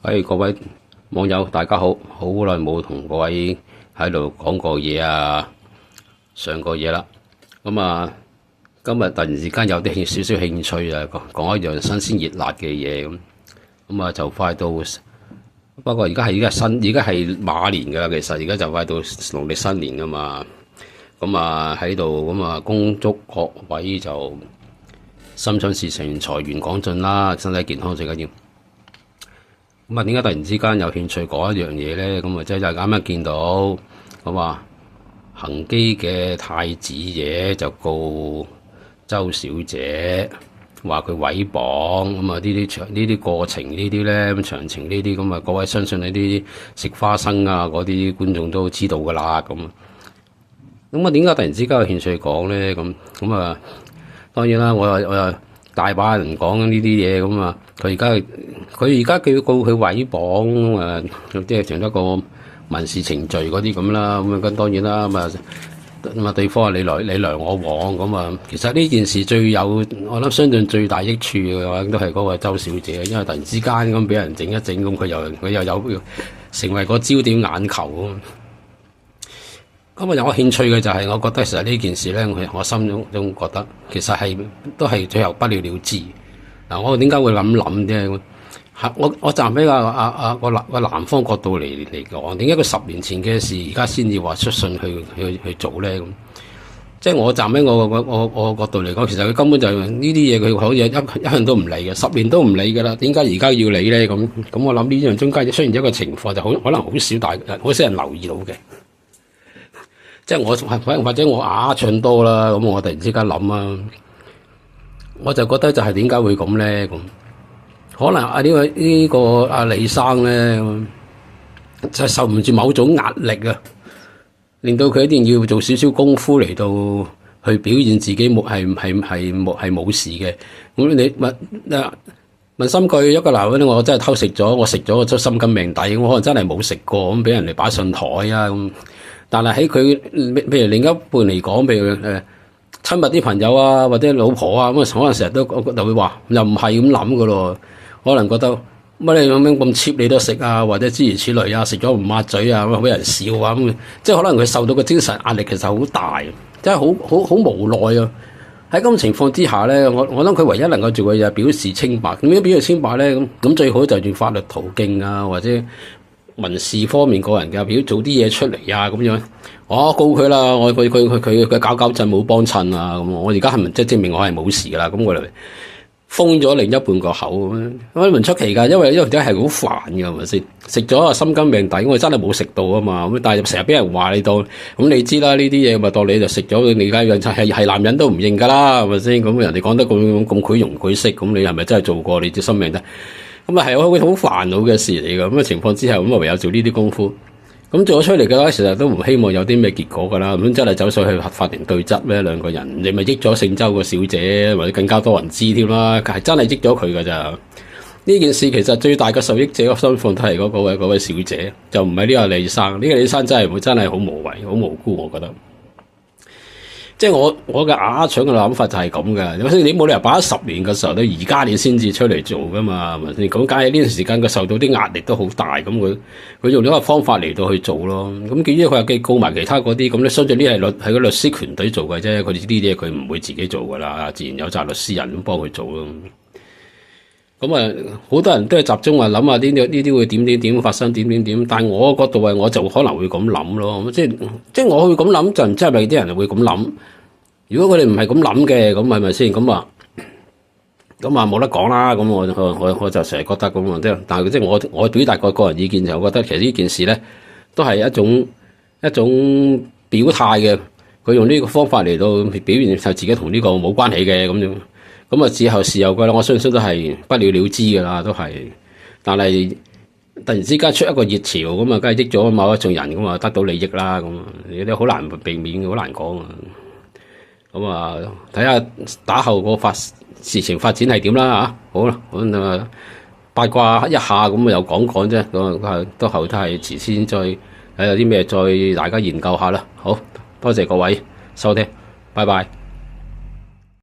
各位網友大家好，好耐冇同各位喺度講過嘢啊，上過嘢啦。今日突然之間有啲少少興趣啊，講一樣新鮮熱辣嘅嘢就快到。不過而家係馬年噶啦，其實而家就快到農曆新年噶嘛。喺度恭祝各位就心想事成、財源廣進啦，身體健康最緊要。點解突然之間有興趣講一樣嘢咧？即係啱啱見到恒基嘅太子爺就告周小姐，話佢毀謗。呢啲過程呢啲咧，詳情呢啲各位相信呢啲食花生啊嗰啲觀眾都知道噶啦。點解突然之間有興趣講咧？當然啦，我又大把人講呢啲嘢。佢而家佢告佢毀謗，即係成一個民事程序嗰啲咁啦。當然啦，對方話你來我往其實呢件事我諗相信最大益處嘅話，都係嗰個周小姐，因為突然之間咁俾人整一整，佢又有成為個焦點眼球。有個興趣嘅就係，我覺得其實呢件事咧，我心中覺得其實都係最後不了了之。我點解會諗啫？我站喺個男方角度嚟講，點解佢10年前嘅事，而家先至話出信去做咧？即係我站喺我角度嚟講，其實佢根本就呢啲嘢，佢好似一向都唔理嘅，10年都唔理噶啦。點解而家要理咧？咁我諗呢樣中間出現咗一個情況，就可能好少人留意到嘅。即係或者我啞唱多啦，我突然之間諗啊，我就覺得就係點解會咁咧？可能呢個李生咧，就受唔住某種壓力啊，令到佢一定要做少少功夫嚟到去表現自己冇事嘅。你問心句，一個男人我真係偷食咗，我食咗我都心甘命抵，我可能真係冇食過，俾人哋擺上台啊咁。但係喺佢譬如另一半嚟講，譬如親密啲朋友啊，或者老婆啊，可能成日都就會話，又唔係咁諗噶咯。可能覺得乜你咁 cheap 你都食啊，或者諸如此類啊，食咗唔抹嘴啊，俾人笑啊咁。即係可能佢受到個精神壓力其實好大，真係好無奈啊。喺咁情況之下咧，我諗佢唯一能夠做嘅就係表示清白。點樣表示清白咧？咁最好就用法律途徑啊，或者民事方面個人嘅，譬如做啲嘢出嚟啊咁樣，我告佢啦，佢搞震冇幫襯啊咁，我而家係咪即係證明我係冇事噶啦？咁我嚟封咗另一半個口咁唔出奇噶，因為真係好煩嘅，係咪先？食咗啊心甘命抵，我真係冇食到啊嘛，咁但係成日俾人話你當，咁你知啦，呢啲嘢咪當你就食咗，你而家係男人都唔認噶啦，係咪先？咁人哋講得咁賄容賄色，咁你係咪真係做過？你隻心命得？係好煩惱嘅事嚟㗎。咁嘅情況之下，唯有做呢啲功夫。咁做咗出嚟嘅話，其實都唔希望有啲咩結果㗎啦。咁真係走上去法庭對質咩？兩個人你咪益咗姓周個小姐，或者更加多人知添啦。係真係益咗佢㗎咋？呢件事其實最大嘅受益者嘅身份都係嗰位小姐，就唔係呢個李生。呢個李生真係好無謂、好無辜，我覺得。即係我嘅啞腸嘅諗法就係咁嘅，你冇理由擺咗10年嘅時候咧，而家你先至出嚟做噶嘛，係咪先？咁梗係呢段時間佢受到啲壓力都好大，咁佢用呢個方法嚟到去做咯。咁至於佢又告埋其他嗰啲，咁你相信呢係個律師團隊做嘅啫，佢哋呢啲嘢佢唔會自己做噶啦，自然有紮律師人咁幫佢做咯。好多人都係集中話諗下呢啲會點發生點，但係我角度我就可能會咁諗咯。即係我會咁諗，就唔知係咪啲人會咁諗。如果佢哋唔係咁諗嘅，咁係咪先？咁冇得講啦。咁我就成日覺得咁但係即係我表達個人意見就覺得其實呢件事咧都係一種表態嘅。佢用呢個方法嚟到表現就自己同呢個冇關係嘅咁樣。之後事後嘅啦，我相信都係不了了之㗎啦，都係。但係突然之間出一個熱潮梗係益咗某一眾人得到利益啦。你都好難避免，好難講啊。睇下打後個事情發展係點啦嚇。好啦，八卦一下又講啫。都後都係遲先再睇有啲咩再大家研究下啦。好多謝各位收聽，拜拜。